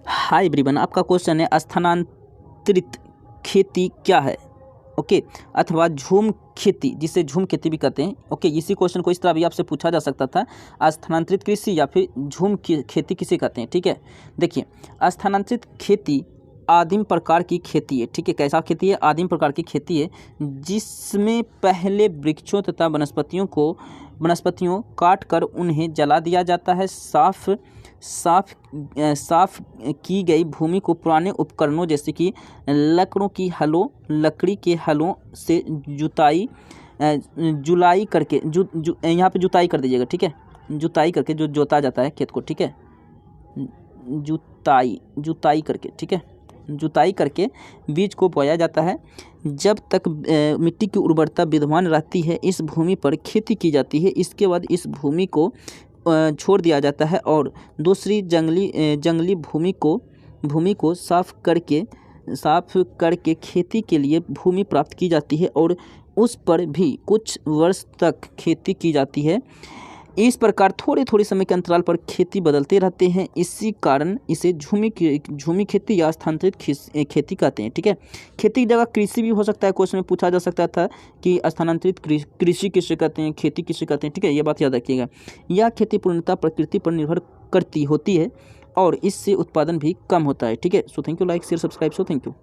Hi everyone, आपका question है स्थानांतरित खेती क्या है। ओके, अथवा झूम खेती, जिसे झूम खेती भी कहते हैं। ओके, इसी क्वेश्चन को इस तरह भी आपसे पूछा जा सकता था, स्थानांतरित कृषि या फिर झूम खेती किसे कहते हैं। ठीक है, देखिए, स्थानांतरित खेती आदिम प्रकार की खेती है। ठीक है, कैसा खेती है? आदिम प्रकार की खेती है, जिसमें पहले वृक्षों तथा वनस्पतियों काट कर उन्हें जला दिया जाता है। साफ की गई भूमि को पुराने उपकरणों जैसे कि लकड़ी के हलों से जुलाई करके यहाँ पे जुताई कर दीजिएगा। ठीक है, जुताई करके जो जोता जाता है खेत को। ठीक है, जुताई करके, ठीक है, जुताई करके बीज को बोया जाता है। जब तक मिट्टी की उर्वरता विद्यमान रहती है, इस भूमि पर खेती की जाती है। इसके बाद इस भूमि को छोड़ दिया जाता है और दूसरी जंगली भूमि को साफ करके खेती के लिए भूमि प्राप्त की जाती है और उस पर भी कुछ वर्ष तक खेती की जाती है। इस प्रकार थोड़े समय के अंतराल पर खेती बदलते रहते हैं। इसी कारण इसे झूमी खेती या स्थानांतरित खेती कहते हैं। ठीक है, खेती की जगह कृषि भी हो सकता है। क्वेश्चन में पूछा जा सकता था कि स्थानांतरित कृषि किसे कहते हैं, खेती किसे कहते हैं। ठीक है, ये बात याद रखिएगा। यह खेती पूर्णतः प्रकृति पर निर्भर होती है और इससे उत्पादन भी कम होता है। ठीक है, so thank you, like share subscribe, so thank you.